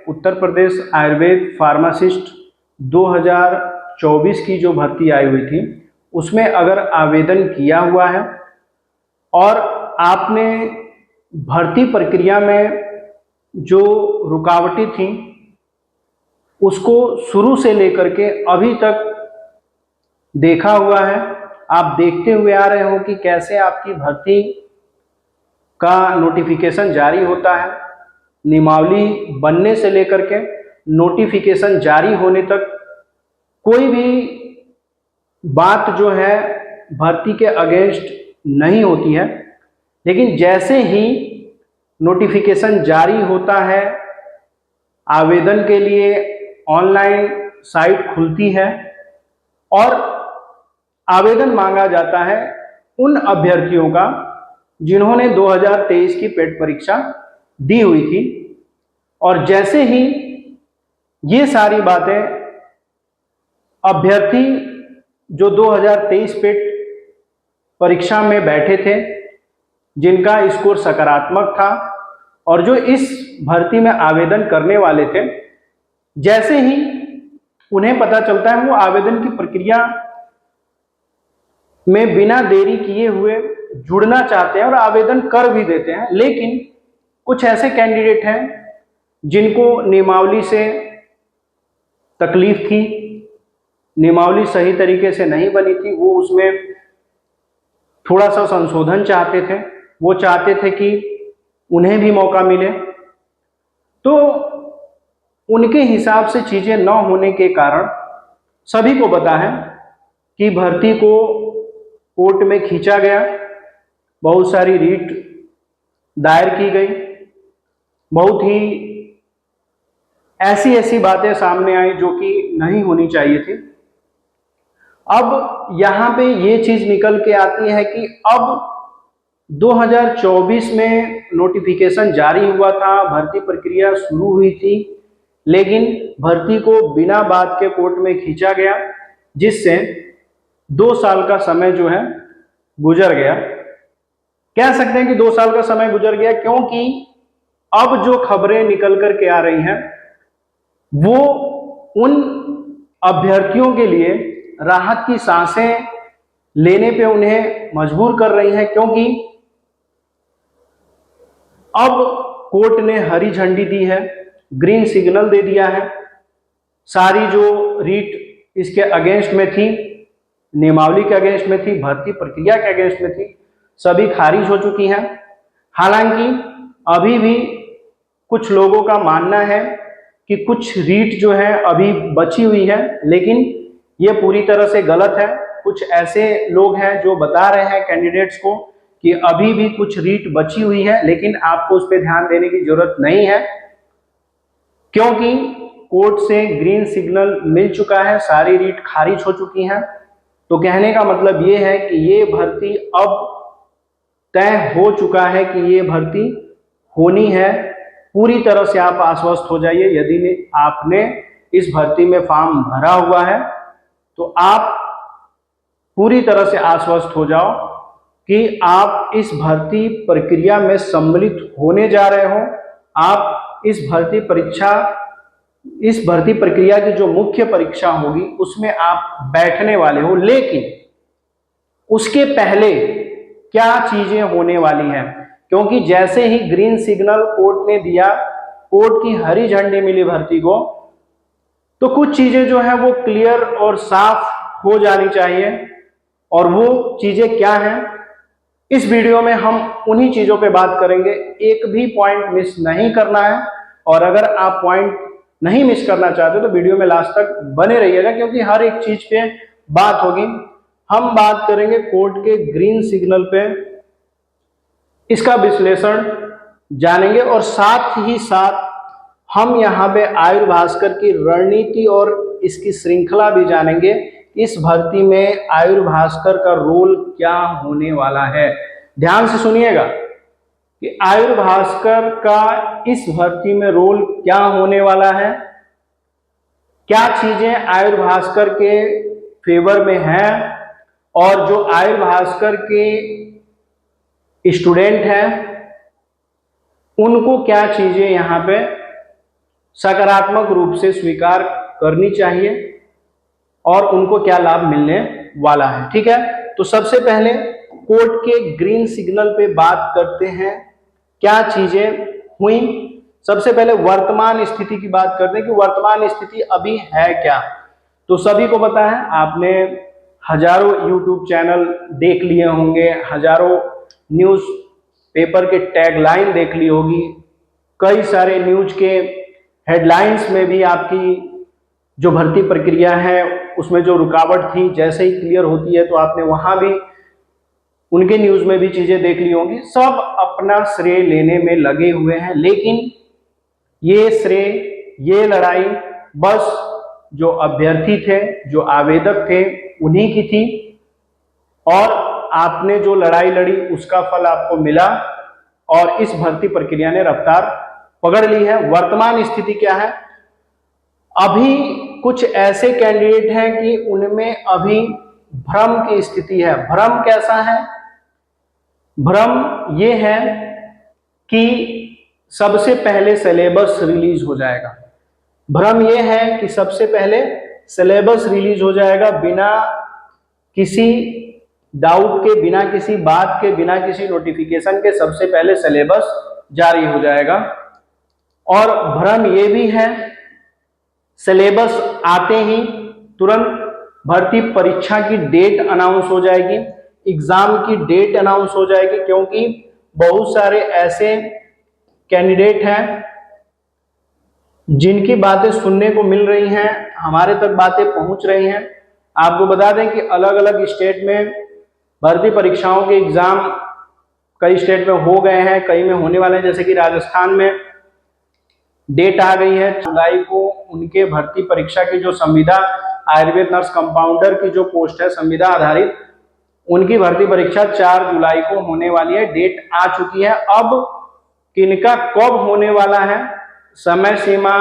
Uttar Pradesh Ayurveda pharmacist 2024 की जो भर्ती आई हुई थी उसमें अगर आवेदन किया हुआ है और आपने भर्ती प्रक्रिया में जो रुकावटें थी उसको शुरू से लेकर के अभी तक देखा हुआ है, आप देखते हुए आ रहे हो कि कैसे आपकी भर्ती का नोटिफिकेशन जारी होता है, नियमावली बनने से लेकर के नोटिफिकेशन जारी होने तक कोई भी बात जो है भर्ती के अगेंस्ट नहीं होती है। लेकिन जैसे ही नोटिफिकेशन जारी होता है, आवेदन के लिए ऑनलाइन साइट खुलती है और आवेदन मांगा जाता है उन अभ्यर्थियों का जिन्होंने 2023 की पेट परीक्षा दी हुई थी। और जैसे ही ये सारी बातें अभ्यर्थी जो 2023 पेट परीक्षा में बैठे थे, जिनका स्कोर सकारात्मक था और जो इस भर्ती में आवेदन करने वाले थे, जैसे ही उन्हें पता चलता है वो आवेदन की प्रक्रिया में बिना देरी किए हुए जुड़ना चाहते हैं और आवेदन कर भी देते हैं। लेकिन कुछ ऐसे कैंडिडेट हैं जिनको नियमावली से तकलीफ थी, नियमावली सही तरीके से नहीं बनी थी, वो उसमें थोड़ा सा संशोधन चाहते थे, वो चाहते थे कि उन्हें भी मौका मिले। तो उनके हिसाब से चीज़ें न होने के कारण सभी को पता है कि भर्ती को कोर्ट में खींचा गया, बहुत सारी रीट दायर की गई, बहुत ही ऐसी बातें सामने आई जो कि नहीं होनी चाहिए थी। अब यहाँ पे ये चीज़ निकल के आती है कि अब 2024 में नोटिफिकेशन जारी हुआ था, भर्ती प्रक्रिया शुरू हुई थी, लेकिन भर्ती को बिना बात के कोर्ट में खींचा गया, जिससे 2 साल का समय जो है गुजर गया। कह सकते हैं कि 2 साल का समय गुजर गया, क्योंकि अब जो खबरें निकल कर के आ रही हैं वो उन अभ्यर्थियों के लिए राहत की सांसें लेने पे उन्हें मजबूर कर रही हैं, क्योंकि अब कोर्ट ने हरी झंडी दी है, ग्रीन सिग्नल दे दिया है। सारी जो रीट इसके अगेंस्ट में थी, नियमावली के अगेंस्ट में थी, भर्ती प्रक्रिया के अगेंस्ट में थी, सभी खारिज हो चुकी हैं। हालांकि अभी भी कुछ लोगों का मानना है कि कुछ रीट जो है अभी बची हुई है, लेकिन ये पूरी तरह से गलत है। कुछ ऐसे लोग हैं जो बता रहे हैं कैंडिडेट्स को कि अभी भी कुछ रीट बची हुई है, लेकिन आपको उस पर ध्यान देने की जरूरत नहीं है, क्योंकि कोर्ट से ग्रीन सिग्नल मिल चुका है, सारी रीट खारिज हो चुकी हैं। तो कहने का मतलब ये है कि ये भर्ती अब तय हो चुका है कि ये भर्ती होनी है। पूरी तरह से आप आश्वस्त हो जाइए। यदि आपने इस भर्ती में फॉर्म भरा हुआ है तो आप पूरी तरह से आश्वस्त हो जाओ कि आप इस भर्ती प्रक्रिया में सम्मिलित होने जा रहे हो। आप इस भर्ती प्रक्रिया की जो मुख्य परीक्षा होगी उसमें आप बैठने वाले हो। लेकिन उसके पहले क्या चीजें होने वाली हैं, क्योंकि जैसे ही ग्रीन सिग्नल कोर्ट ने दिया, कोर्ट की हरी झंडी मिली भर्ती को, तो कुछ चीजें जो है वो क्लियर और साफ हो जानी चाहिए। और वो चीजें क्या हैं, इस वीडियो में हम उन्हीं चीजों पे बात करेंगे। एक भी पॉइंट मिस नहीं करना है, और अगर आप पॉइंट नहीं मिस करना चाहते तो वीडियो में लास्ट तक बने रहिएगा, क्योंकि हर एक चीज पे बात होगी। हम बात करेंगे कोर्ट के ग्रीन सिग्नल पे, इसका विश्लेषण जानेंगे, और साथ ही साथ हम यहाँ पे आयुर्भास्कर की रणनीति और इसकी श्रृंखला भी जानेंगे। इस भर्ती में आयुर्भास्कर का रोल क्या होने वाला है। ध्यान से सुनिएगा कि आयुर्भास्कर का इस भर्ती में रोल क्या होने वाला है, क्या चीजें आयुर्भास्कर के फेवर में हैं, और जो आयुर्भास्कर के स्टूडेंट हैं उनको क्या चीजें यहाँ पे सकारात्मक रूप से स्वीकार करनी चाहिए और उनको क्या लाभ मिलने वाला है। ठीक है, तो सबसे पहले कोर्ट के ग्रीन सिग्नल पे बात करते हैं, क्या चीजें हुई। सबसे पहले वर्तमान स्थिति की बात करते हैं कि वर्तमान स्थिति अभी है क्या। तो सभी को पता है, आपने हजारों यूट्यूब चैनल देख लिए होंगे, हजारों न्यूज पेपर के टैगलाइन देख ली होगी, कई सारे न्यूज के हेडलाइंस में भी आपकी जो भर्ती प्रक्रिया है उसमें जो रुकावट थी जैसे ही क्लियर होती है तो आपने वहां भी उनके न्यूज में भी चीजें देख ली होंगी। सब अपना श्रेय लेने में लगे हुए हैं, लेकिन ये श्रेय, ये लड़ाई बस जो अभ्यर्थी थे, जो आवेदक थे, उन्हीं की थी और आपने जो लड़ाई लड़ी उसका फल आपको मिला और इस भर्ती प्रक्रिया ने रफ्तार पकड़ ली है। वर्तमान स्थिति क्या है, अभी कुछ ऐसे कैंडिडेट हैं कि उनमें अभी भ्रम की स्थिति है। भ्रम कैसा है, भ्रम ये है कि सबसे पहले सिलेबस रिलीज हो जाएगा। भ्रम ये है कि सबसे पहले सिलेबस रिलीज हो जाएगा बिना किसी डाउट के, बिना किसी बात के, बिना किसी नोटिफिकेशन के सबसे पहले सिलेबस जारी हो जाएगा। और भ्रम ये भी है, सिलेबस आते ही तुरंत भर्ती परीक्षा की डेट अनाउंस हो जाएगी, एग्जाम की डेट अनाउंस हो जाएगी, क्योंकि बहुत सारे ऐसे कैंडिडेट हैं जिनकी बातें सुनने को मिल रही हैं, हमारे तक बातें पहुंच रही हैं। आपको बता दें कि अलग अलग स्टेट में भर्ती परीक्षाओं के एग्जाम कई स्टेट में हो गए हैं, कई में होने वाले हैं। जैसे कि राजस्थान में डेट आ गई है जुलाई को, उनके भर्ती परीक्षा की जो संविदा आयुर्वेद नर्स कंपाउंडर की जो पोस्ट है संविदा आधारित, उनकी भर्ती परीक्षा 4 जुलाई को होने वाली है, डेट आ चुकी है। अब किनका कब होने वाला है, समय सीमा,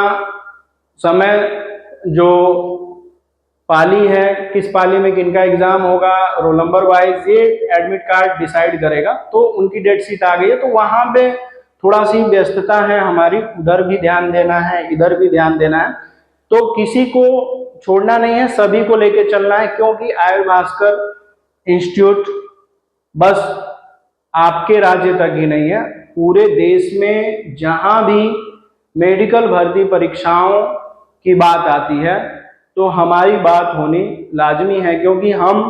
समय जो पाली है, किस पाली में किनका एग्जाम होगा, रोल नंबर वाइज ये एडमिट कार्ड डिसाइड करेगा। तो उनकी डेट शीट आ गई है, तो वहां पे थोड़ा सी व्यस्तता है हमारी, उधर भी ध्यान देना है, इधर भी ध्यान देना है। तो किसी को छोड़ना नहीं है, सभी को लेके चलना है, क्योंकि आर्यभास्कर इंस्टीट्यूट बस आपके राज्य तक ही नहीं है, पूरे देश में जहां भी मेडिकल भर्ती परीक्षाओं की बात आती है तो हमारी बात होनी लाजमी है, क्योंकि हम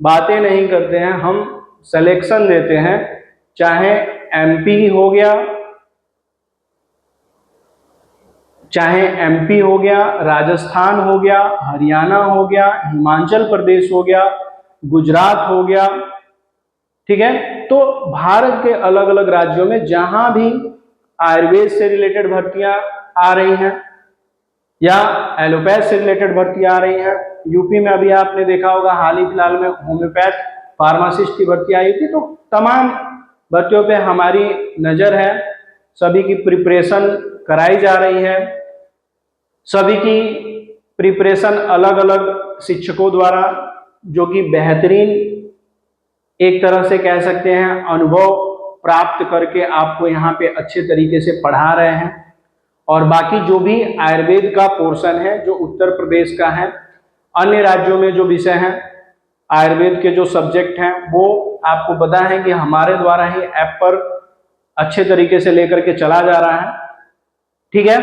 बातें नहीं करते हैं, हम सिलेक्शन देते हैं। चाहे एमपी हो गया, राजस्थान हो गया, हरियाणा हो गया, हिमाचल प्रदेश हो गया, गुजरात हो गया, ठीक है। तो भारत के अलग अलग राज्यों में जहां भी आयुर्वेद से रिलेटेड भर्तियां आ रही हैं या एलोपैथ से रिलेटेड भर्ती आ रही है, यूपी में अभी आपने देखा होगा हाल ही फिलहाल में होम्योपैथ फार्मासिस्ट की भर्ती आई थी। तो तमाम भर्तियों पे हमारी नजर है, सभी की प्रिपरेशन कराई जा रही है, सभी की प्रिपरेशन अलग अलग शिक्षकों द्वारा, जो कि बेहतरीन एक तरह से कह सकते हैं अनुभव प्राप्त करके आपको यहाँ पे अच्छे तरीके से पढ़ा रहे हैं। और बाकी जो भी आयुर्वेद का पोर्शन है जो उत्तर प्रदेश का है, अन्य राज्यों में जो विषय हैं आयुर्वेद के जो सब्जेक्ट हैं वो आपको पता है कि हमारे द्वारा ही ऐप पर अच्छे तरीके से लेकर के चला जा रहा है, ठीक है।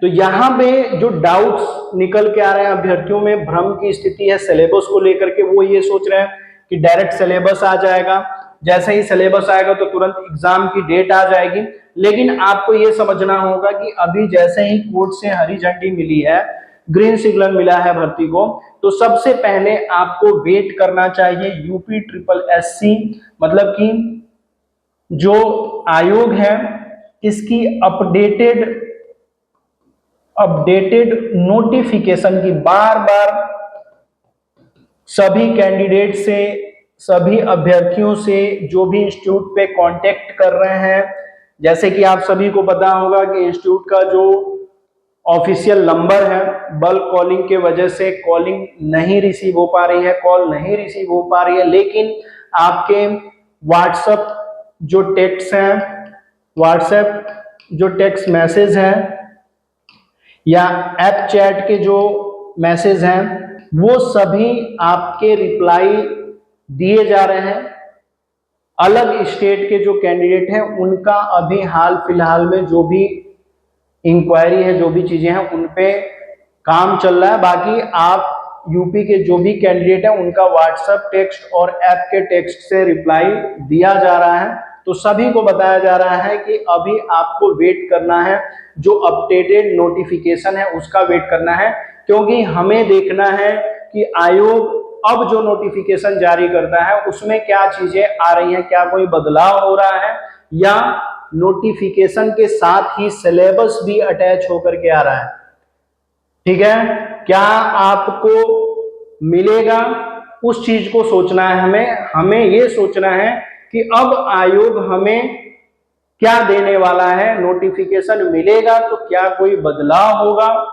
तो यहाँ पे जो डाउट्स निकल के आ रहे हैं अभ्यर्थियों में, भ्रम की स्थिति है सिलेबस को लेकर के, वो ये सोच रहे हैं कि डायरेक्ट सिलेबस आ जाएगा, जैसे ही सिलेबस आएगा तो तुरंत एग्जाम की डेट आ जाएगी। लेकिन आपको ये समझना होगा कि अभी जैसे ही कोर्ट से हरी झंडी मिली है, ग्रीन सिग्नल मिला है भर्ती को, तो सबसे पहले आपको वेट करना चाहिए यूपी ट्रिपल एससी, मतलब कि जो आयोग है इसकी अपडेटेड नोटिफिकेशन की बार बार सभी कैंडिडेट से, सभी अभ्यर्थियों से जो भी इंस्टीट्यूट पे कांटेक्ट कर रहे हैं। जैसे कि आप सभी को पता होगा कि इंस्टीट्यूट का जो ऑफिशियल नंबर है, बल्क कॉलिंग के वजह से कॉलिंग नहीं रिसीव हो पा रही है, कॉल नहीं रिसीव हो पा रही है, लेकिन आपके व्हाट्सएप जो टेक्स्ट हैं, व्हाट्सएप जो टेक्स्ट मैसेज है या ऐप चैट के जो मैसेज हैं वो सभी आपके रिप्लाई दिए जा रहे हैं। अलग स्टेट के जो कैंडिडेट हैं उनका अभी हाल फिलहाल में जो भी इंक्वायरी है, जो भी चीजें हैं उन पे काम चल रहा है। बाकी आप यूपी के जो भी कैंडिडेट हैं उनका व्हाट्सएप टेक्स्ट और ऐप के टेक्स्ट से रिप्लाई दिया जा रहा है। तो सभी को बताया जा रहा है कि अभी आपको वेट करना है, जो अपडेटेड नोटिफिकेशन है उसका वेट करना है, क्योंकि हमें देखना है कि आयोग अब जो नोटिफिकेशन जारी करता है उसमें क्या चीजें आ रही हैं, क्या कोई बदलाव हो रहा है या नोटिफिकेशन के साथ ही सिलेबस भी अटैच होकर के आ रहा है। ठीक है, क्या आपको मिलेगा उस चीज को सोचना है। हमें ये सोचना है कि अब आयोग हमें क्या देने वाला है, नोटिफिकेशन मिलेगा तो क्या कोई बदलाव होगा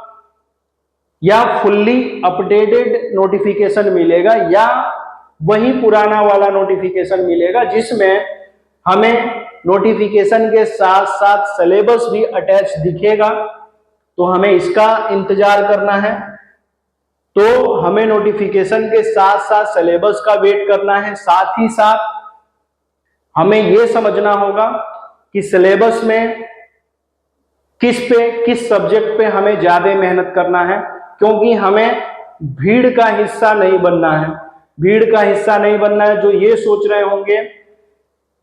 या फुल्ली अपडेटेड नोटिफिकेशन मिलेगा या वही पुराना वाला नोटिफिकेशन मिलेगा जिसमें हमें नोटिफिकेशन के साथ साथ सिलेबस भी अटैच दिखेगा। तो हमें इसका इंतजार करना है। तो हमें नोटिफिकेशन के साथ साथ सिलेबस का वेट करना है। साथ ही साथ हमें यह समझना होगा कि सिलेबस में किस सब्जेक्ट पे हमें ज्यादा मेहनत करना है, क्योंकि हमें भीड़ का हिस्सा नहीं बनना है। भीड़ का हिस्सा नहीं बनना है जो ये सोच रहे होंगे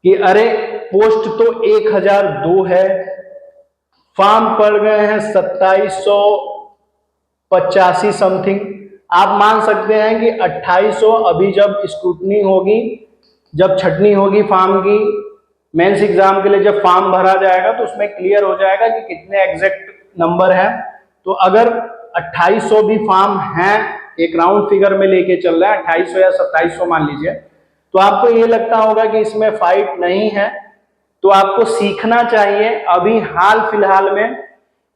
कि अरे पोस्ट तो 1002 है, फॉर्म पड़ गए हैं 2785 समथिंग। आप मान सकते हैं कि 2800 अभी जब स्क्रूटनी होगी, जब छटनी होगी फॉर्म की, मेंस एग्जाम के लिए जब फॉर्म भरा जाएगा तो उसमें क्लियर हो जाएगा कि कितने एग्जैक्ट नंबर है। तो अगर 2800 भी फॉर्म हैं, एक राउंड फिगर में लेके चल रहा है 2800 या 2700 मान लीजिए, तो आपको ये लगता होगा कि इसमें फाइट नहीं है। तो आपको सीखना चाहिए। अभी हाल फिलहाल में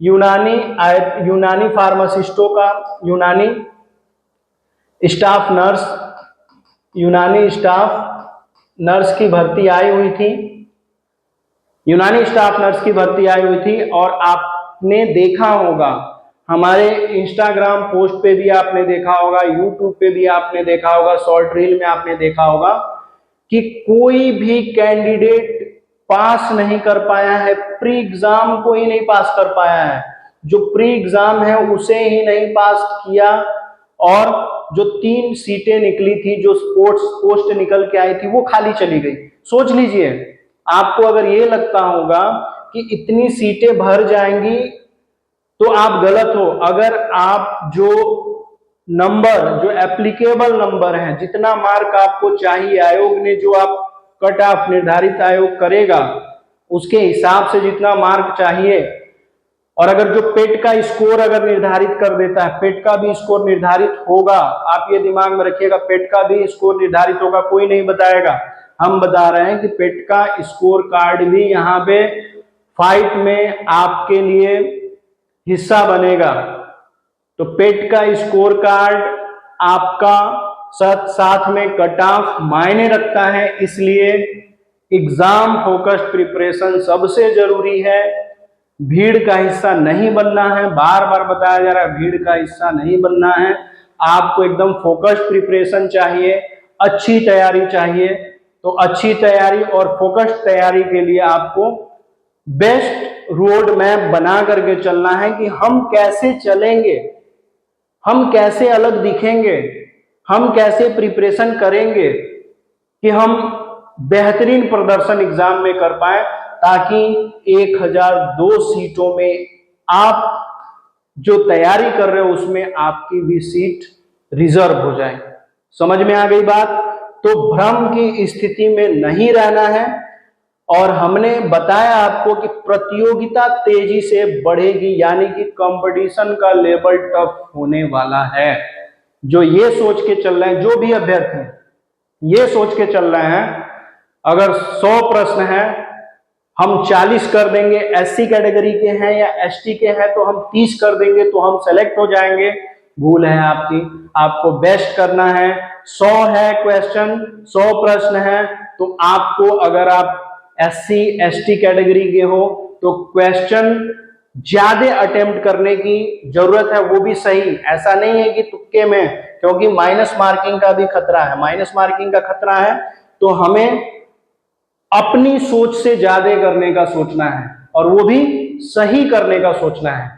यूनानी फार्मासिस्टों का, यूनानी स्टाफ नर्स की भर्ती आई हुई थी। यूनानी स्टाफ नर्स की भर्ती आई हुई थी और आपने देखा होगा, हमारे इंस्टाग्राम पोस्ट पे भी आपने देखा होगा, यूट्यूब पे भी आपने देखा होगा, शॉर्ट रील में आपने देखा होगा कि कोई भी कैंडिडेट पास नहीं कर पाया है, प्री एग्जाम को ही नहीं पास कर पाया है। जो प्री एग्जाम है उसे ही नहीं पास किया और जो 3 सीटें निकली थी, जो स्पोर्ट्स पोस्ट निकल के आई थी, वो खाली चली गई। सोच लीजिए, आपको अगर ये लगता होगा कि इतनी सीटें भर जाएंगी तो आप गलत हो। अगर आप जो नंबर, जो एप्लीकेबल नंबर है, जितना मार्क आपको चाहिए, आयोग ने जो आप कट ऑफ निर्धारित आयोग करेगा उसके हिसाब से जितना मार्क चाहिए, और अगर जो पेट का स्कोर अगर निर्धारित कर देता है, पेट का भी स्कोर निर्धारित होगा। आप ये दिमाग में रखिएगा, पेट का भी स्कोर निर्धारित होगा, कोई नहीं बताएगा। हम बता रहे हैं कि पेट का स्कोर कार्ड भी यहाँ पे फाइट में आपके लिए हिस्सा बनेगा। तो पेट का स्कोर कार्ड आपका साथ में कट ऑफ मायने रखता है, इसलिए एग्जाम फोकस्ड प्रिपरेशन सबसे जरूरी है। भीड़ का हिस्सा नहीं बनना है, बार बार बताया जा रहा है, भीड़ का हिस्सा नहीं बनना है। आपको एकदम फोकस्ड प्रिपरेशन चाहिए, अच्छी तैयारी चाहिए। तो अच्छी तैयारी और फोकस्ड तैयारी के लिए आपको बेस्ट रोड मैप बना करके चलना है कि हम कैसे चलेंगे, हम कैसे अलग दिखेंगे, हम कैसे प्रिपरेशन करेंगे कि हम बेहतरीन प्रदर्शन एग्जाम में कर पाए, ताकि 1002 सीटों में आप जो तैयारी कर रहे हो उसमें आपकी भी सीट रिजर्व हो जाए। समझ में आ गई बात? तो भ्रम की स्थिति में नहीं रहना है। और हमने बताया आपको कि प्रतियोगिता तेजी से बढ़ेगी, यानी कि कंपटीशन का लेवल टफ होने वाला है। जो ये सोच के चल रहे हैं, जो भी अभ्यर्थी ये सोच के चल रहे हैं, अगर 100 प्रश्न है हम 40 कर देंगे, एससी कैटेगरी के हैं या एसटी के हैं तो हम 30 कर देंगे तो हम सेलेक्ट हो जाएंगे, भूल है आपकी। आपको बेस्ट करना है। 100 है क्वेश्चन, 100 प्रश्न है, तो आपको, अगर आप एससी एसटी कैटेगरी के हो तो क्वेश्चन ज्यादा अटेम्प्ट करने की जरूरत है, वो भी सही, ऐसा नहीं है कि तुक्के में, क्योंकि माइनस मार्किंग का भी खतरा है, माइनस मार्किंग का खतरा है, तो हमें अपनी सोच से ज्यादा करने का सोचना है और वो भी सही करने का सोचना है।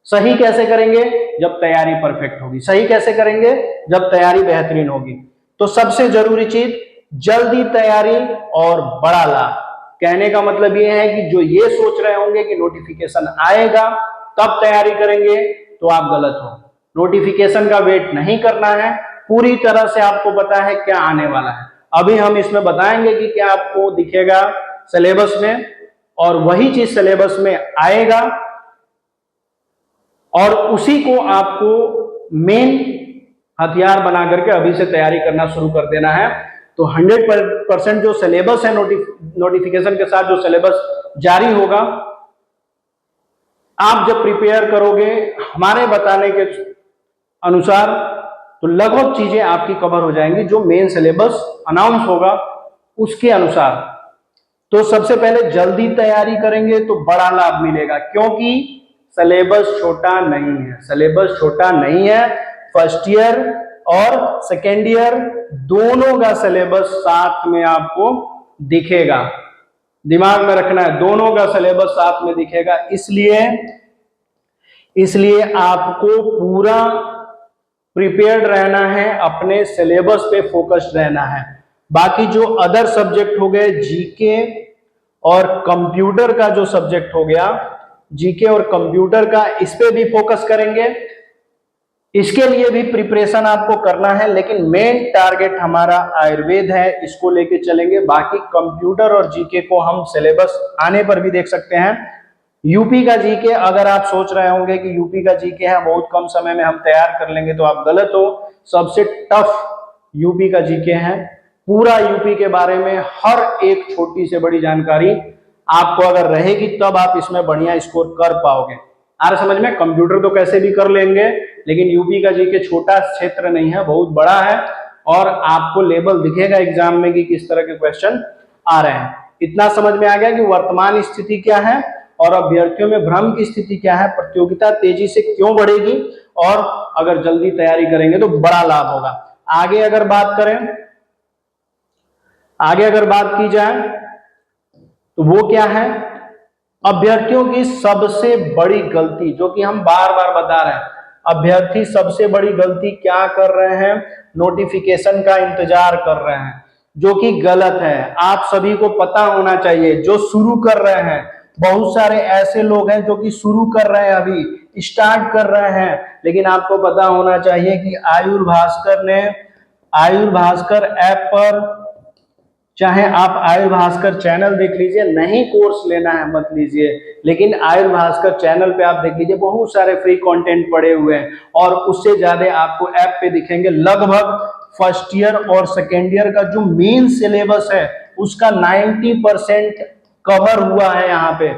सही कैसे करेंगे? जब तैयारी परफेक्ट होगी। सही कैसे करेंगे? जब तैयारी बेहतरीन होगी। तो सबसे जरूरी चीज जल्दी तैयारी और बड़ा लाभ। कहने का मतलब ये है कि जो ये सोच रहे होंगे कि नोटिफिकेशन आएगा तब तैयारी करेंगे, तो आप गलत हो। नोटिफिकेशन का वेट नहीं करना है, पूरी तरह से आपको पता है क्या आने वाला है। अभी हम इसमें बताएंगे कि क्या आपको दिखेगा सिलेबस में, और वही चीज सिलेबस में आएगा और उसी को आपको मेन हथियार बना करके अभी से तैयारी करना शुरू कर देना है। तो 100% जो सिलेबस है, नोटिफिकेशन के साथ जो सिलेबस जारी होगा, आप जब प्रिपेयर करोगे हमारे बताने के अनुसार, तो लगभग चीजें आपकी कवर हो जाएंगी जो मेन सिलेबस अनाउंस होगा उसके अनुसार। तो सबसे पहले जल्दी तैयारी करेंगे तो बड़ा लाभ मिलेगा, क्योंकि सिलेबस छोटा नहीं है। सिलेबस छोटा नहीं है, फर्स्ट ईयर और सेकेंड ईयर दोनों का सिलेबस साथ में आपको दिखेगा। दिमाग में रखना है, दोनों का सिलेबस साथ में दिखेगा। इसलिए आपको पूरा प्रिपेयर्ड रहना है, अपने सिलेबस पे फोकस्ड रहना है। बाकी जो अदर सब्जेक्ट हो गए, जीके और कंप्यूटर का जो सब्जेक्ट हो गया, जीके और कंप्यूटर का, इस पे भी फोकस करेंगे। इसके लिए भी प्रिपरेशन आपको करना है, लेकिन मेन टारगेट हमारा आयुर्वेद है, इसको लेके चलेंगे। बाकी कंप्यूटर और जीके को हम सिलेबस आने पर भी देख सकते हैं। यूपी का जीके, अगर आप सोच रहे होंगे कि यूपी का जीके है बहुत कम समय में हम तैयार कर लेंगे, तो आप गलत हो। सबसे टफ यूपी का जीके है। पूरा यूपी के बारे में हर एक छोटी से बड़ी जानकारी आपको अगर रहेगी तब आप इसमें बढ़िया स्कोर कर पाओगे। आ रहा समझ में? कंप्यूटर तो कैसे भी कर लेंगे, लेकिन यूपी का जीके छोटा क्षेत्र नहीं है, बहुत बड़ा है, और आपको लेवल दिखेगा एग्जाम में कि किस तरह के क्वेश्चन आ रहे हैं। इतना समझ में आ गया कि वर्तमान स्थिति क्या है और अभ्यर्थियों में भ्रम की स्थिति क्या है, प्रतियोगिता तेजी से क्यों बढ़ेगी, और अगर जल्दी तैयारी करेंगे तो बड़ा लाभ होगा। आगे अगर बात की जाए तो वो क्या है? अभ्यर्थियों की सबसे बड़ी गलती, जो कि हम बार बार बता रहे हैं, अभ्यर्थी सबसे बड़ी गलती क्या कर रहे हैं? नोटिफिकेशन का इंतजार कर रहे हैं, जो कि गलत है। आप सभी को पता होना चाहिए, जो शुरू कर रहे हैं, बहुत सारे ऐसे लोग हैं जो कि शुरू कर रहे हैं, अभी स्टार्ट कर रहे हैं, लेकिन आपको पता होना चाहिए कि आयुर्भास्कर ऐप पर, चाहे आप आयुर्भास्कर चैनल देख लीजिए, नहीं कोर्स लेना है मत लीजिए, लेकिन आयुर्भास्कर चैनल पे आप देख लीजिए, बहुत सारे फ्री कंटेंट पड़े हुए हैं, और उससे ज्यादा आपको ऐप पे दिखेंगे। लगभग फर्स्ट ईयर और सेकेंड ईयर का जो मेन सिलेबस है उसका 90% कवर हुआ है। यहाँ पे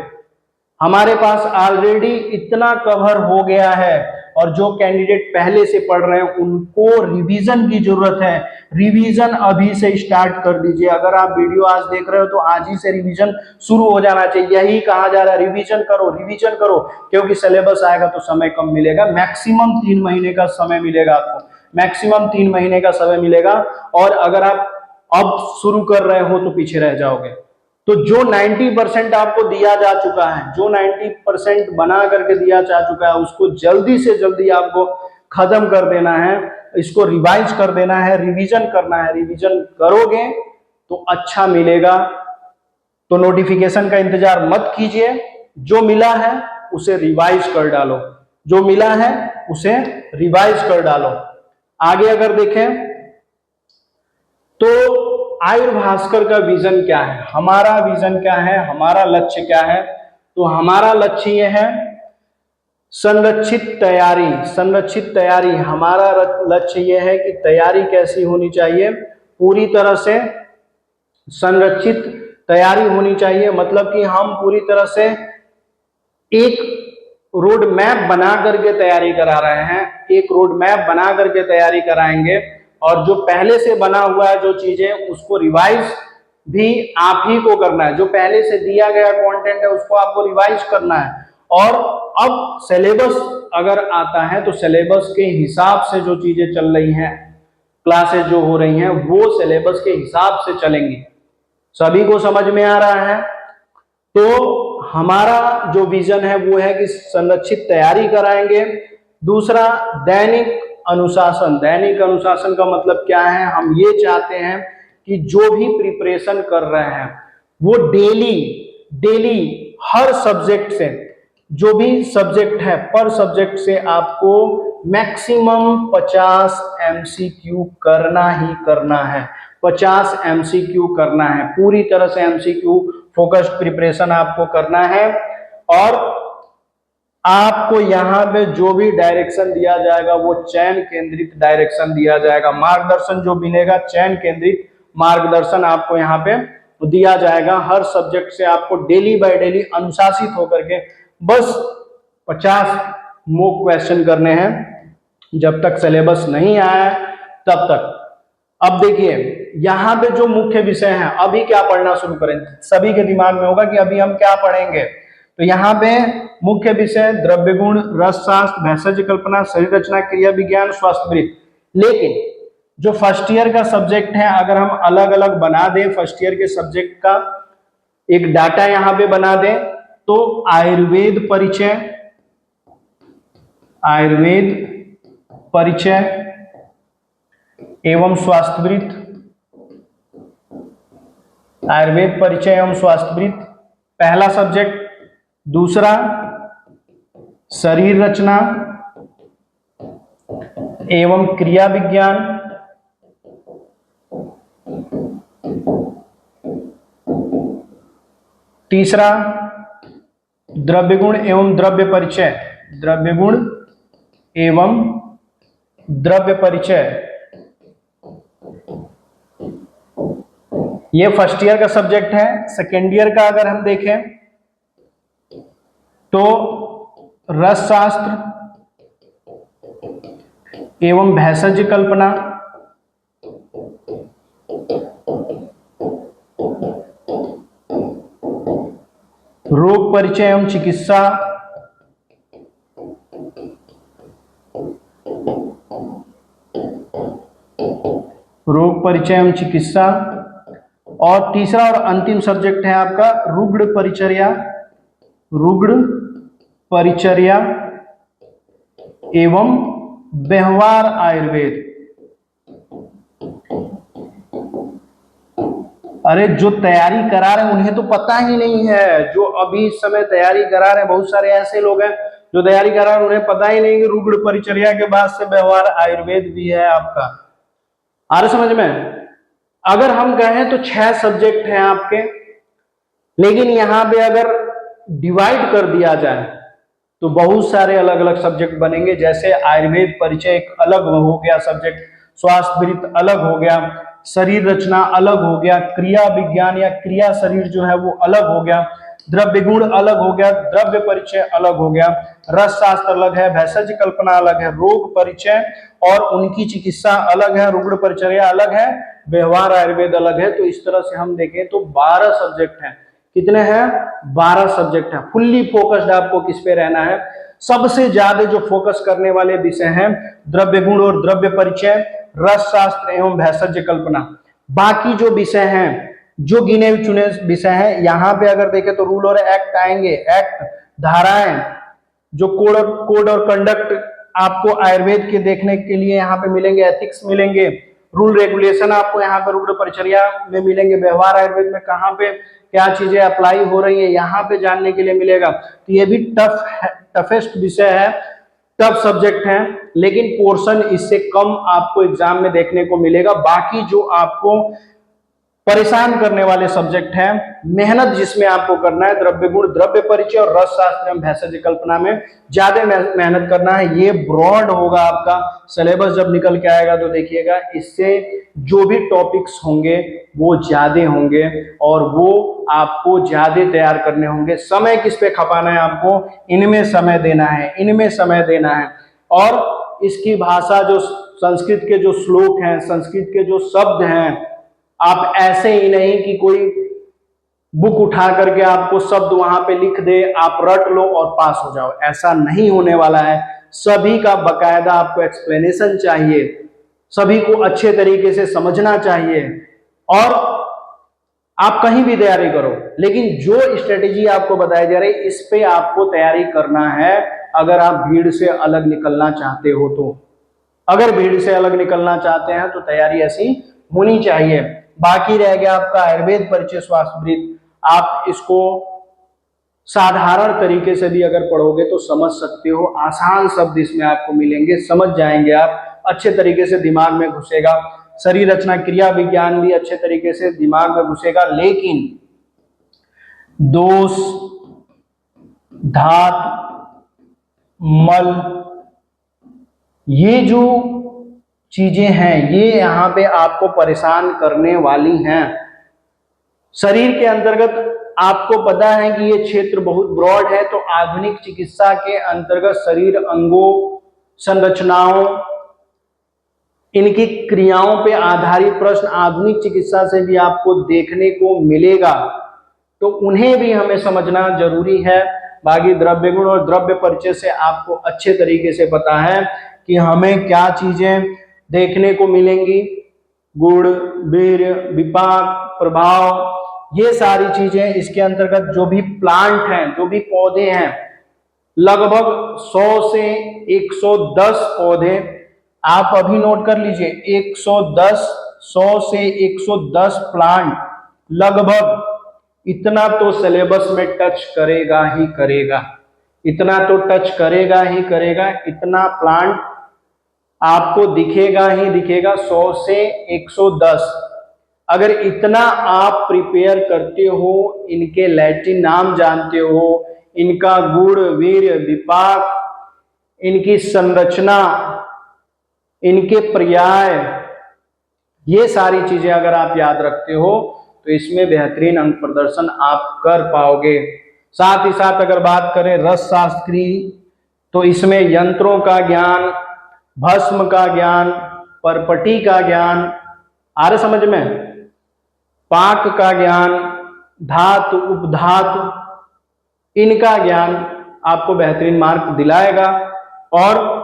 हमारे पास ऑलरेडी इतना कवर हो गया है, और जो कैंडिडेट पहले से पढ़ रहे हैं उनको रिवीजन की जरूरत है। रिवीजन अभी से स्टार्ट कर दीजिए। अगर आप वीडियो आज देख रहे हो तो आज ही से रिवीजन शुरू हो जाना चाहिए। यही कहा जा रहा है, रिवीजन करो, रिवीजन करो, क्योंकि सिलेबस आएगा तो समय कम मिलेगा। मैक्सिमम 3 महीने का समय मिलेगा आपको, मैक्सिमम 3 महीने का समय मिलेगा, और अगर आप अब शुरू कर रहे हो तो पीछे रह जाओगे। तो जो 90% आपको दिया जा चुका है, जो 90% बना करके दिया जा चुका है, उसको जल्दी से जल्दी आपको खत्म कर देना है, इसको रिवाइज कर देना है, रिवीजन करना है। रिवीजन करोगे तो अच्छा मिलेगा। तो नोटिफिकेशन का इंतजार मत कीजिए, जो मिला है उसे रिवाइज कर डालो, जो मिला है उसे रिवाइज कर डालो। आगे अगर देखें तो आयुर्भास्कर का विजन क्या है, हमारा विजन क्या है, हमारा लक्ष्य क्या है? तो हमारा लक्ष्य यह है संरक्षित तैयारी। संरक्षित तैयारी, हमारा लक्ष्य यह है कि तैयारी कैसी होनी चाहिए? पूरी तरह से संरक्षित तैयारी होनी चाहिए। मतलब कि हम पूरी तरह से एक रोड मैप बना करके तैयारी करा रहे हैं, एक रोड मैप बना करके तैयारी कराएंगे, और जो पहले से बना हुआ है जो चीजें, उसको रिवाइज भी आप ही को करना है। जो पहले से दिया गया कंटेंट है उसको आपको रिवाइज करना है, और अब सिलेबस अगर आता है तो सिलेबस के हिसाब से जो चीजें चल रही हैं, क्लासेस जो हो रही हैं वो सिलेबस के हिसाब से चलेंगी। सभी को समझ में आ रहा है? तो हमारा जो विजन है वो है कि संरक्षित तैयारी कराएंगे। दूसरा, दैनिक अनुशासन। दैनिक अनुशासन का मतलब क्या है? हम ये चाहते हैं कि जो भी प्रिपरेशन कर रहे हैं वो डेली डेली हर सब्जेक्ट से, जो भी सब्जेक्ट है पर सब्जेक्ट से आपको मैक्सिमम 50 एमसीक्यू करना ही करना है। 50 एमसीक्यू करना है, पूरी तरह से एमसीक्यू फोकस्ड प्रिपरेशन आपको करना है। और आपको यहाँ पे जो भी डायरेक्शन दिया जाएगा वो चयन केंद्रित डायरेक्शन दिया जाएगा। मार्गदर्शन जो मिलेगा चयन केंद्रित मार्गदर्शन आपको यहाँ पे दिया जाएगा। हर सब्जेक्ट से आपको डेली बाय डेली अनुशासित होकर के बस 50 मॉक क्वेश्चन करने हैं जब तक सिलेबस नहीं आया तब तक। अब देखिए यहाँ पे जो मुख्य विषय हैं, अभी क्या पढ़ना शुरू करें, सभी के दिमाग में होगा कि अभी हम क्या पढ़ेंगे। तो यहाँ पे मुख्य विषय द्रव्य गुण, रसशास्त्र, भेषज कल्पना, शरीर रचना, क्रिया विज्ञान, स्वास्थ्यवृत्त। लेकिन जो फर्स्ट ईयर का सब्जेक्ट है अगर हम अलग अलग बना दें, फर्स्ट ईयर के सब्जेक्ट का एक डाटा यहाँ पे बना दें तो आयुर्वेद परिचय, आयुर्वेद परिचय एवं स्वास्थ्यवृत्त, आयुर्वेद परिचय एवं स्वास्थ्यवृत्त पहला सब्जेक्ट। दूसरा, शरीर रचना एवं क्रिया विज्ञान, तीसरा, द्रव्य गुण एवं द्रव्य परिचय, द्रव्य गुण एवं द्रव्य परिचय। ये फर्स्ट ईयर का सब्जेक्ट है। सेकेंड ईयर का अगर हम देखें तो रसशास्त्र एवं भेषज कल्पना, रोग परिचय एवं चिकित्सा, रोग परिचय एवं चिकित्सा, और तीसरा और अंतिम सब्जेक्ट है आपका रुग्ण परिचर्या, रुग्ण परिचर्या एवं व्यवहार आयुर्वेद। अरे जो तैयारी करा रहे हैं उन्हें तो पता ही नहीं है, जो अभी इस समय तैयारी करा रहे हैं, बहुत सारे ऐसे लोग हैं जो तैयारी करा रहे हैं उन्हें पता ही नहीं कि रुग्ण परिचर्या के बाद से व्यवहार आयुर्वेद भी है आपका। आ रहा समझ में? अगर हम कहें तो 6 सब्जेक्ट हैं आपके, लेकिन यहाँ पे अगर डिवाइड कर दिया जाए तो बहुत सारे अलग अलग सब्जेक्ट बनेंगे। जैसे आयुर्वेद परिचय एक अलग हो गया सब्जेक्ट, स्वास्थ्यवृत्त अलग हो गया, शरीर रचना अलग हो गया, क्रिया विज्ञान या क्रिया शरीर जो है वो अलग हो गया, द्रव्य गुण अलग हो गया, द्रव्य परिचय अलग हो गया, रस शास्त्र अलग है, भेषज कल्पना अलग है, रोग परिचय और उनकी चिकित्सा अलग है, रुग्ण परिचर्या अलग है, व्यवहार आयुर्वेद अलग है। तो इस तरह से हम देखें तो 12 सब्जेक्ट हैं। कितने हैं? 12 सब्जेक्ट हैं। फुल्ली फोकस्ड आपको किस पे रहना है? सबसे ज्यादा जो फोकस करने वाले विषय हैं द्रव्य गुण और द्रव्य परिचय, रस शास्त्र एवं भेषज कल्पना। बाकी जो विषय हैं, जो गिने चुने विषय हैं, यहाँ पे अगर देखें तो रूल और एक्ट आएंगे, एक्ट, धाराएं, जो कोड और कंडक्ट आपको आयुर्वेद के देखने के लिए यहाँ पे मिलेंगे, एथिक्स मिलेंगे, रूल रेगुलेशन आपको यहाँ पे रुग्ण परिचर्या में मिलेंगे, व्यवहार आयुर्वेद में कहाँ पे क्या चीजें अप्लाई हो रही है यहाँ पे जानने के लिए मिलेगा। तो ये भी टफेस्ट विषय है, टफ सब्जेक्ट है, लेकिन पोर्शन इससे कम आपको एग्जाम में देखने को मिलेगा। बाकी जो आपको परेशान करने वाले सब्जेक्ट हैं, मेहनत जिसमें आपको करना है, द्रव्य गुण, द्रव्य परिचय और रस शास्त्र एवं भेषज कल्पना में ज्यादा मेहनत करना है। ये ब्रॉड होगा आपका सिलेबस, जब निकल के आएगा तो देखिएगा इससे जो भी टॉपिक्स होंगे वो ज्यादा होंगे और वो आपको ज्यादा तैयार करने होंगे। समय किस पे खपाना है आपको? इनमें समय देना है, इनमें समय देना है। और इसकी भाषा, जो संस्कृत के जो श्लोक हैं, संस्कृत के जो शब्द हैं, आप ऐसे ही नहीं कि कोई बुक उठा करके आपको शब्द वहां पे लिख दे, आप रट लो और पास हो जाओ, ऐसा नहीं होने वाला है। सभी का बकायदा आपको एक्सप्लेनेशन चाहिए, सभी को अच्छे तरीके से समझना चाहिए। और आप कहीं भी तैयारी करो, लेकिन जो स्ट्रेटेजी आपको बताई जा रही है इस पे आपको तैयारी करना है, अगर आप भीड़ से अलग निकलना चाहते हो तो। अगर भीड़ से अलग निकलना चाहते हैं तो तैयारी ऐसी होनी चाहिए। बाकी रह गया आपका आयुर्वेद परिचय स्वास्थ्यवृत्त, आप इसको साधारण तरीके से भी अगर पढ़ोगे तो समझ सकते हो, आसान शब्द इसमें आपको मिलेंगे, समझ जाएंगे आप, अच्छे तरीके से दिमाग में घुसेगा। शरीर रचना क्रिया विज्ञान भी अच्छे तरीके से दिमाग में घुसेगा। लेकिन दोष, धात, मल, ये जो चीजें हैं ये यहां पे आपको परेशान करने वाली हैं। शरीर के अंतर्गत आपको पता है कि ये क्षेत्र बहुत ब्रॉड है, तो आधुनिक चिकित्सा के अंतर्गत शरीर अंगों, संरचनाओं, इनकी क्रियाओं पे आधारित प्रश्न आधुनिक चिकित्सा से भी आपको देखने को मिलेगा, तो उन्हें भी हमें समझना जरूरी है। बाकी द्रव्य गुण और द्रव्य परिचय से आपको अच्छे तरीके से पता है कि हमें क्या चीजें देखने को मिलेंगी, गुण, वीर्य, विपाक, प्रभाव, ये सारी चीजें इसके अंतर्गत। जो भी प्लांट हैं, जो भी पौधे हैं, लगभग 100 से 110 पौधे आप अभी नोट कर लीजिए, 110, 100 से 110 प्लांट लगभग, इतना तो सिलेबस में टच करेगा ही करेगा, इतना तो टच करेगा ही करेगा, इतना प्लांट आपको दिखेगा ही दिखेगा, 100 से 110। अगर इतना आप प्रिपेयर करते हो, इनके लैटिन नाम जानते हो, इनका गुण, वीर्य, विपाक, इनकी संरचना, इनके पर्याय, ये सारी चीजें अगर आप याद रखते हो तो इसमें बेहतरीन अंक प्रदर्शन आप कर पाओगे। साथ ही साथ अगर बात करें रस शास्त्र की, तो इसमें यंत्रों का ज्ञान, भस्म का ज्ञान, परपटी का ज्ञान, आ रहा समझ में, पाक का ज्ञान, धातु, उपधातु, इनका ज्ञान आपको बेहतरीन मार्क दिलाएगा। और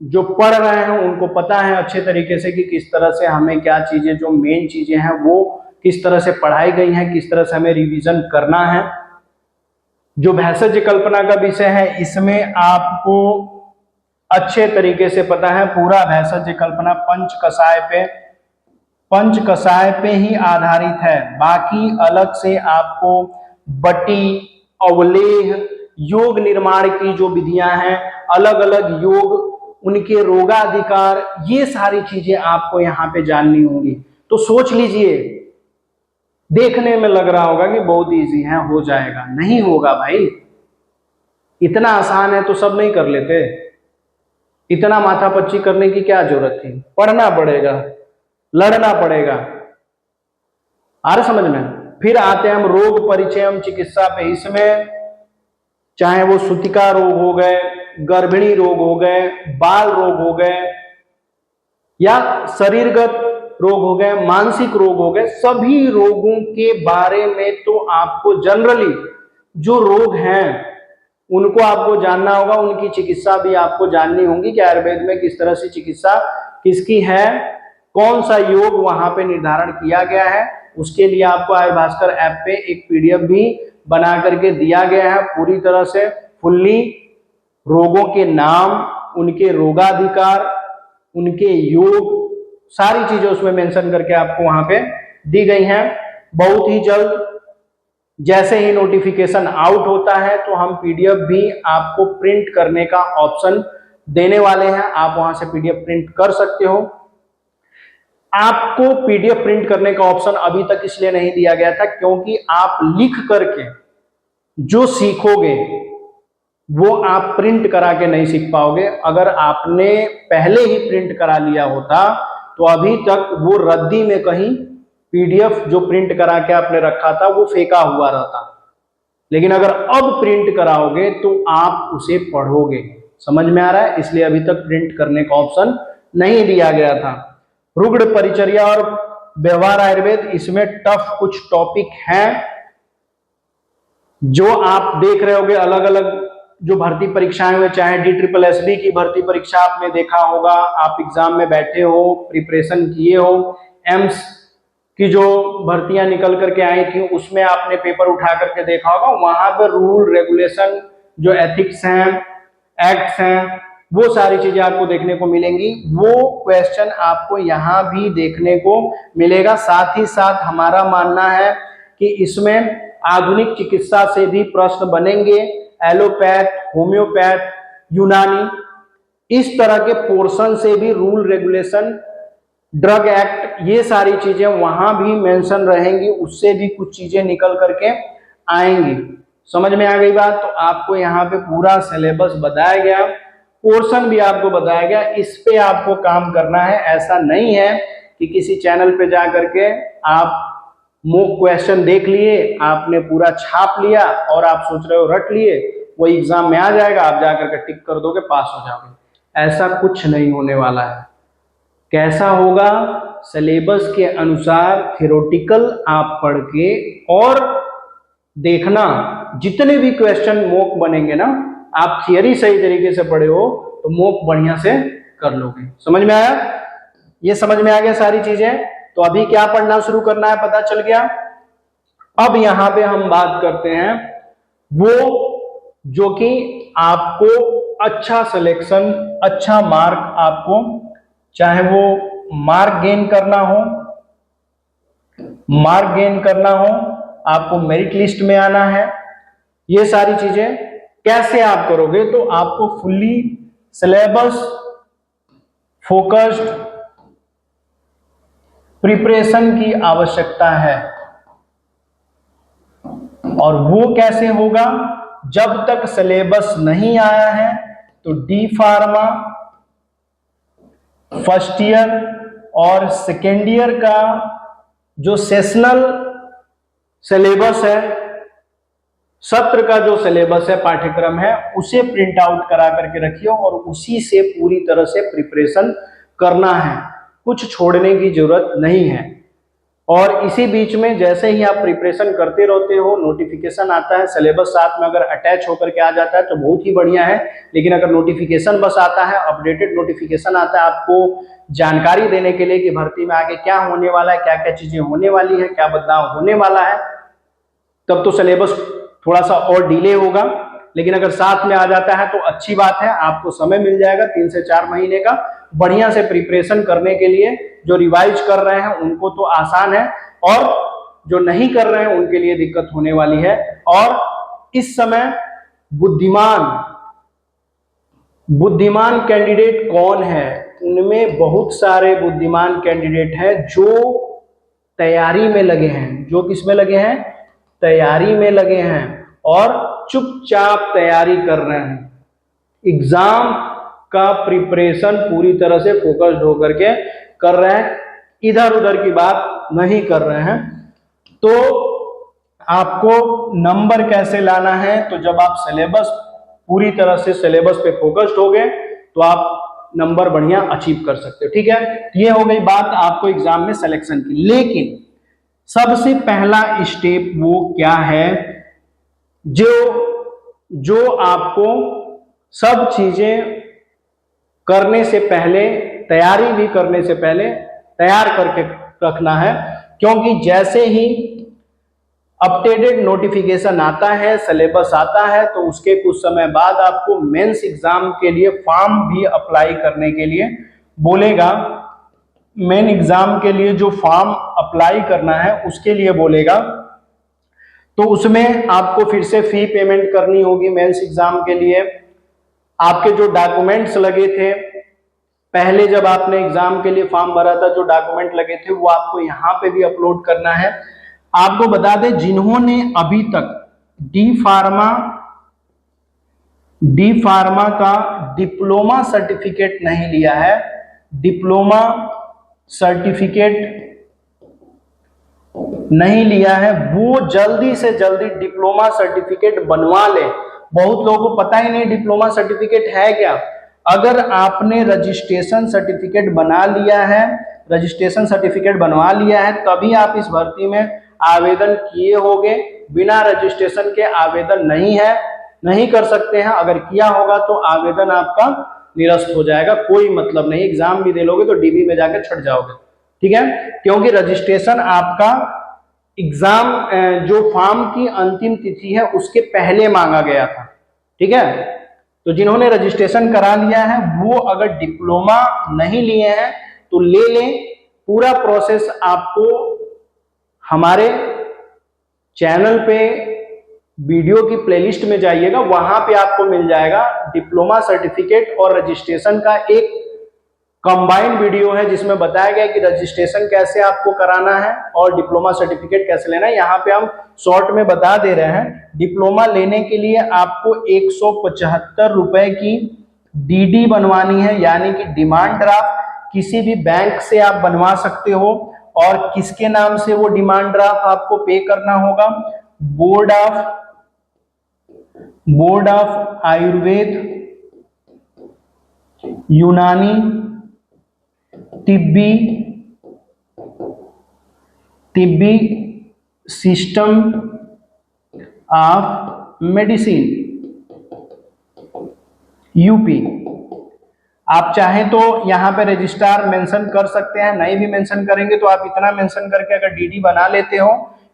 जो पढ़ रहे हैं उनको पता है अच्छे तरीके से कि किस तरह से हमें क्या चीजें, जो मेन चीजें हैं वो किस तरह से पढ़ाई गई हैं, किस तरह से हमें रिवीजन करना है। जो भेषज कल्पना का विषय है इसमें आपको अच्छे तरीके से पता है, पूरा भेषज कल्पना पंच कषाय पे ही आधारित है। बाकी अलग से आपको बटी, अवलेह, योग निर्माण की जो विधियां हैं, अलग अलग योग, उनके रोगाधिकार, ये सारी चीजें आपको यहाँ पे जाननी होंगी। तो सोच लीजिए, देखने में लग रहा होगा कि बहुत इजी है, हो जाएगा, नहीं होगा भाई। इतना आसान है तो सब नहीं कर लेते, इतना माथापच्ची करने की क्या जरूरत थी। पढ़ना पड़ेगा, लड़ना पड़ेगा, आ रहा समझ में। फिर आते हैं हम रोग परिचय चिकित्सा पे। इसमें चाहे वो सूतिका रोग हो गए, गर्भिणी रोग हो गए, बाल रोग हो गए, या शरीरगत रोग हो गए, मानसिक रोग हो गए, सभी रोगों के बारे में तो आपको जनरली जो रोग हैं उनको आपको जानना होगा, उनकी चिकित्सा भी आपको जाननी होगी कि आयुर्वेद में किस तरह से चिकित्सा किसकी है, कौन सा योग वहां पे निर्धारण किया गया है। उसके लिए आपको आयुर्भास्कर ऐप पे एक पीडीएफ भी बना करके दिया गया है, पूरी तरह से फुल्ली रोगों के नाम, उनके रोगाधिकार, उनके योग, सारी चीजें उसमें मेंशन करके आपको वहां पे दी गई हैं। बहुत ही जल्द जैसे ही नोटिफिकेशन आउट होता है तो हम पीडीएफ भी आपको प्रिंट करने का ऑप्शन देने वाले हैं, आप वहां से पीडीएफ प्रिंट कर सकते हो। आपको पीडीएफ प्रिंट करने का ऑप्शन अभी तक इसलिए नहीं दिया गया था क्योंकि आप लिख करके जो सीखोगे वो आप प्रिंट करा के नहीं सीख पाओगे। अगर आपने पहले ही प्रिंट करा लिया होता तो अभी तक वो रद्दी में कहीं पीडीएफ जो प्रिंट करा के आपने रखा था वो फेंका हुआ रहता। लेकिन अगर अब प्रिंट कराओगे तो आप उसे पढ़ोगे। समझ में आ रहा है? इसलिए अभी तक प्रिंट करने का ऑप्शन नहीं दिया गया था। रुग्ण परिचर्या और व्यवहार आयुर्वेद, इसमें टफ कुछ टॉपिक हैं जो आप देख रहे होगे अलग अलग जो भर्ती परीक्षाएं हुए, चाहे DSSB की भर्ती परीक्षा आपने देखा होगा, आप एग्जाम में बैठे हो, प्रिपरेशन किए हो, एम्स की जो भर्तियां निकल करके आई थी उसमें आपने पेपर उठा करके देखा होगा, वहां पर रूल रेगुलेशन जो एथिक्स हैं, एक्ट्स हैं, वो सारी चीजें आपको देखने को मिलेंगी। वो क्वेश्चन आपको यहाँ भी देखने को मिलेगा। साथ ही साथ हमारा मानना है कि इसमें आधुनिक चिकित्सा से भी प्रश्न बनेंगे, एलोपैथ, होम्योपैथ, यूनानी, इस तरह के पोर्शन से भी रूल रेगुलेशन, ड्रग एक्ट, ये सारी चीजें वहां भी मेंशन रहेंगी, उससे भी कुछ चीजें निकल करके आएंगी। समझ में आ गई बात? तो आपको यहाँ पे पूरा सिलेबस बताया गया, पोर्शन भी आपको बताया गया, इस पे आपको काम करना है। ऐसा नहीं है कि किसी चैनल पे जा करके आप मॉक क्वेश्चन देख लिए, आपने पूरा छाप लिया और आप सोच रहे हो रट लिए, वो एग्जाम में आ जाएगा, आप जाकर के टिक कर दोगे, पास हो जाओगे। ऐसा कुछ नहीं होने वाला है। कैसा होगा? सिलेबस के अनुसार थ्योरेटिकल आप पढ़ के और देखना, जितने भी क्वेश्चन मॉक बनेंगे ना, आप थियरी सही तरीके से पढ़े हो तो मॉक बढ़िया से कर लोगे। समझ में आया? ये समझ में आ गया सारी चीजें? तो अभी क्या पढ़ना शुरू करना है पता चल गया। अब यहां पे हम बात करते हैं वो जो कि आपको अच्छा सिलेक्शन, अच्छा मार्क, आपको चाहे वो मार्क गेन करना हो, आपको मेरिट लिस्ट में आना है, ये सारी चीजें कैसे आप करोगे? तो आपको फुल्ली सिलेबस फोकस्ड प्रिपरेशन की आवश्यकता है। और वो कैसे होगा? जब तक सिलेबस नहीं आया है तो डी फार्मा फर्स्ट ईयर और सेकेंड ईयर का जो सेशनल सिलेबस है, सत्र का जो सिलेबस है, पाठ्यक्रम है, उसे प्रिंट आउट करा करके रखिए और उसी से पूरी तरह से प्रिपरेशन करना है, कुछ छोड़ने की जरूरत नहीं है। और इसी बीच में जैसे ही आप प्रिपरेशन करते रहते हो, नोटिफिकेशन आता है, सिलेबस साथ में अगर अटैच होकर के आ जाता है तो बहुत ही बढ़िया है। लेकिन अगर नोटिफिकेशन बस आता है, अपडेटेड नोटिफिकेशन आता है आपको जानकारी देने के लिए कि भर्ती में आगे क्या होने वाला है, क्या क्या चीजें होने वाली है, क्या बदलाव होने वाला है, तब तो सिलेबस थोड़ा सा और डिले होगा। लेकिन अगर साथ में आ जाता है तो अच्छी बात है, आपको समय मिल जाएगा 3 से 4 महीने का बढ़िया से प्रिपरेशन करने के लिए। जो रिवाइज कर रहे हैं उनको तो आसान है, और जो नहीं कर रहे हैं उनके लिए दिक्कत होने वाली है। और इस समय बुद्धिमान कैंडिडेट कौन है? उनमें बहुत सारे बुद्धिमान कैंडिडेट हैं जो तैयारी में लगे हैं। जो किस में लगे हैं? तैयारी में लगे हैं और चुपचाप तैयारी कर रहे हैं, एग्जाम का प्रिपरेशन पूरी तरह से फोकस्ड होकर के कर रहे हैं, इधर उधर की बात नहीं कर रहे हैं। तो आपको नंबर कैसे लाना है? तो जब आप सिलेबस पूरी तरह से सिलेबस पे फोकस्ड हो गए तो आप नंबर बढ़िया अचीव कर सकते हो। ठीक है, ये हो गई बात आपको एग्जाम में सिलेक्शन की। लेकिन सबसे पहला स्टेप वो क्या है जो आपको सब चीजें करने से पहले, तैयारी भी करने से पहले तैयार करके रखना है। क्योंकि जैसे ही अपडेटेड नोटिफिकेशन आता है, सिलेबस आता है, तो उसके कुछ समय बाद आपको मेंस एग्जाम के लिए फॉर्म भी अप्लाई करने के लिए बोलेगा। मेन एग्जाम के लिए जो फॉर्म अप्लाई करना है उसके लिए बोलेगा, तो उसमें आपको फिर से फी पेमेंट करनी होगी। मेंस एग्जाम के लिए आपके जो डॉक्यूमेंट्स लगे थे पहले, जब आपने एग्जाम के लिए फॉर्म भरा था, जो डॉक्यूमेंट लगे थे वो आपको यहाँ पे भी अपलोड करना है। आपको बता दें, जिन्होंने अभी तक डी फार्मा का डिप्लोमा सर्टिफिकेट नहीं लिया है, डिप्लोमा सर्टिफिकेट नहीं लिया है, वो जल्दी से जल्दी डिप्लोमा सर्टिफिकेट बनवा ले। बहुत लोगों को पता ही नहीं डिप्लोमा सर्टिफिकेट है क्या। अगर आपने रजिस्ट्रेशन सर्टिफिकेट बनवा लिया है, तभी आप इस भर्ती में आवेदन किए होंगे, बिना रजिस्ट्रेशन के आवेदन नहीं कर सकते हैं। अगर किया होगा तो आवेदन आपका निरस्त हो जाएगा, कोई मतलब नहीं। एग्जाम भी दे लोगे तो डीबी में जाकर छट जाओगे, ठीक है, क्योंकि रजिस्ट्रेशन आपका एग्जाम जो फॉर्म की अंतिम तिथि है उसके पहले मांगा गया था, ठीक है। तो जिन्होंने रजिस्ट्रेशन करा लिया है वो अगर डिप्लोमा नहीं लिए हैं तो ले लें। पूरा प्रोसेस आपको हमारे चैनल पे वीडियो की प्लेलिस्ट में जाइएगा, वहां पे आपको मिल जाएगा डिप्लोमा सर्टिफिकेट और रजिस्ट्रेशन का एक कंबाइंड वीडियो है जिसमें बताया गया कि रजिस्ट्रेशन कैसे आपको कराना है और डिप्लोमा सर्टिफिकेट कैसे लेना है। यहाँ पे हम शॉर्ट में बता दे रहे हैं। डिप्लोमा लेने के लिए आपको 175 रुपए की डीडी बनवानी है, यानी कि डिमांड ड्राफ्ट। किसी भी बैंक से आप बनवा सकते हो। और किसके नाम से वो डिमांड ड्राफ्ट आपको पे करना होगा? बोर्ड ऑफ आयुर्वेद यूनानी तिब्बी सिस्टम ऑफ मेडिसिन यूपी। आप चाहें तो यहाँ पे रजिस्ट्रार मेंशन कर सकते हैं, नहीं भी मेंशन करेंगे तो आप इतना मेंशन करके अगर डीडी बना लेते हो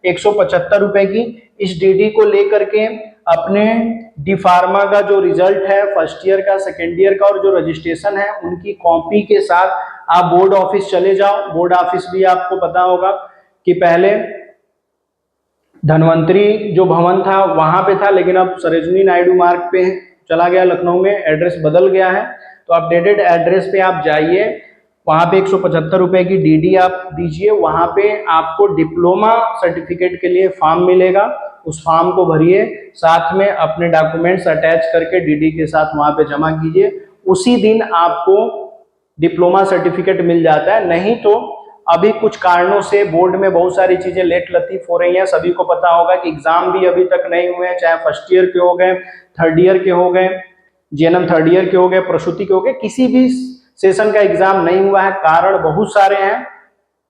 175 रुपए की, इस डीडी को लेकर के अपने डी फार्मा का जो रिजल्ट है फर्स्ट ईयर का, सेकेंड ईयर का और जो रजिस्ट्रेशन है उनकी कॉपी के साथ आप बोर्ड ऑफिस चले जाओ। बोर्ड ऑफिस भी आपको पता होगा कि पहले धनवंतरी जो भवन था वहां पे था, लेकिन अब सरोजिनी नायडू मार्ग पे चला गया, लखनऊ में एड्रेस बदल गया है। तो अपडेटेड एड्रेस पे आप जाइए, वहां पे 175 रुपए की डीडी आप दीजिए, वहां पे आपको डिप्लोमा सर्टिफिकेट के लिए फॉर्म मिलेगा, उस फॉर्म को भरिए, साथ में अपने डॉक्यूमेंट्स अटैच करके डीडी के साथ वहां पे जमा कीजिए। उसी दिन आपको डिप्लोमा सर्टिफिकेट मिल जाता है। नहीं तो अभी कुछ कारणों से बोर्ड में बहुत सारी चीजें लेट लतीफ हो रही हैं। सभी को पता होगा कि एग्जाम भी अभी तक नहीं हुए हैं, चाहे फर्स्ट ईयर के हो गए, थर्ड ईयर के हो गए, जीएनएम थर्ड ईयर के हो गए, प्रसूति के हो गए, किसी भी सेशन का एग्जाम नहीं हुआ है। कारण बहुत सारे हैं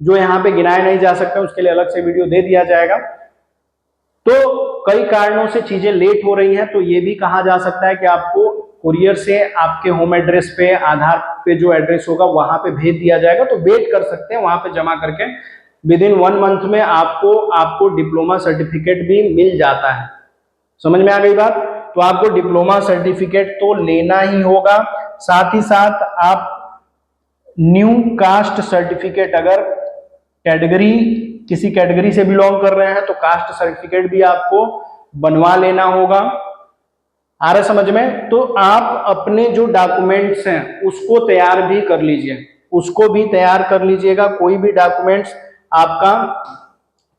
जो यहाँ पे गिनाए नहीं जा सकते, उसके लिए अलग से वीडियो दे दिया जाएगा। तो कई कारणों से चीजें लेट हो रही हैं, तो ये भी कहा जा सकता है कि आपको कुरियर से आपके होम एड्रेस पे, आधार पे जो एड्रेस होगा वहां पे भेज दिया जाएगा। तो वेट कर सकते हैं, वहां पे जमा करके विद इन 1 मंथ में आपको डिप्लोमा सर्टिफिकेट भी मिल जाता है। समझ में आ गई बात? तो आपको डिप्लोमा सर्टिफिकेट तो लेना ही होगा। साथ ही साथ आप न्यू कास्ट सर्टिफिकेट, अगर किसी कैटेगरी से बिलोंग कर रहे हैं तो कास्ट सर्टिफिकेट भी आपको बनवा लेना होगा। आ रहा समझ में? तो आप अपने जो डॉक्यूमेंट्स हैं उसको तैयार भी कर लीजिए, उसको भी तैयार कर लीजिएगा। कोई भी डॉक्यूमेंट्स आपका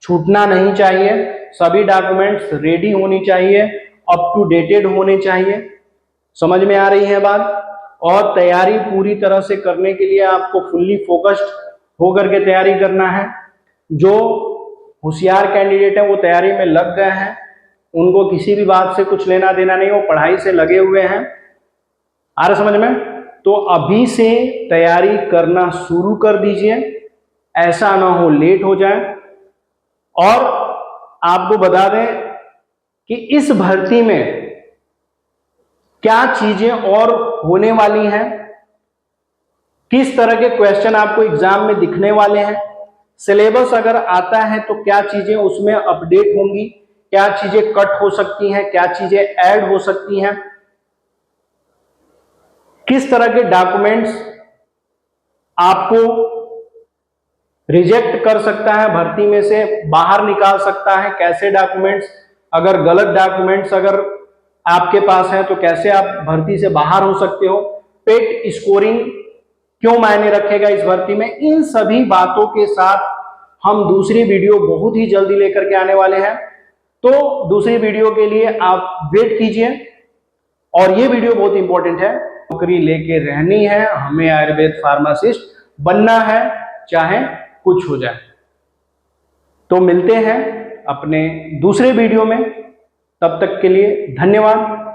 छूटना नहीं चाहिए, सभी डॉक्यूमेंट्स रेडी होनी चाहिए, अप टू डेटेड होने चाहिए। समझ में आ रही है बात? और तैयारी पूरी तरह से करने के लिए आपको फुल्ली फोकस्ड होकर के तैयारी करना है। जो होशियार कैंडिडेट है वो तैयारी में लग गए हैं, उनको किसी भी बात से कुछ लेना देना नहीं, वो पढ़ाई से लगे हुए हैं। आ रहा समझ में? तो अभी से तैयारी करना शुरू कर दीजिए, ऐसा ना हो लेट हो जाए। और आपको बता दें कि इस भर्ती में क्या चीजें और होने वाली हैं, किस तरह के क्वेश्चन आपको एग्जाम में दिखने वाले हैं, सिलेबस अगर आता है तो क्या चीजें उसमें अपडेट होंगी, क्या चीजें कट हो सकती हैं, क्या चीजें ऐड हो सकती हैं, किस तरह के डॉक्यूमेंट्स आपको रिजेक्ट कर सकता है, भर्ती में से बाहर निकाल सकता है, कैसे डॉक्यूमेंट्स, अगर गलत डॉक्यूमेंट्स अगर आपके पास है तो कैसे आप भर्ती से बाहर हो सकते हो, पेट स्कोरिंग क्यों मायने रखेगा इस भर्ती में, इन सभी बातों के साथ हम दूसरी वीडियो बहुत ही जल्दी लेकर के आने वाले हैं। तो दूसरी वीडियो के लिए आप वेट कीजिए। और ये वीडियो बहुत इंपॉर्टेंट है, नौकरी लेके रहनी है, हमें आयुर्वेद फार्मासिस्ट बनना है, चाहे कुछ हो जाए। तो मिलते हैं अपने दूसरे वीडियो में, तब तक के लिए धन्यवाद।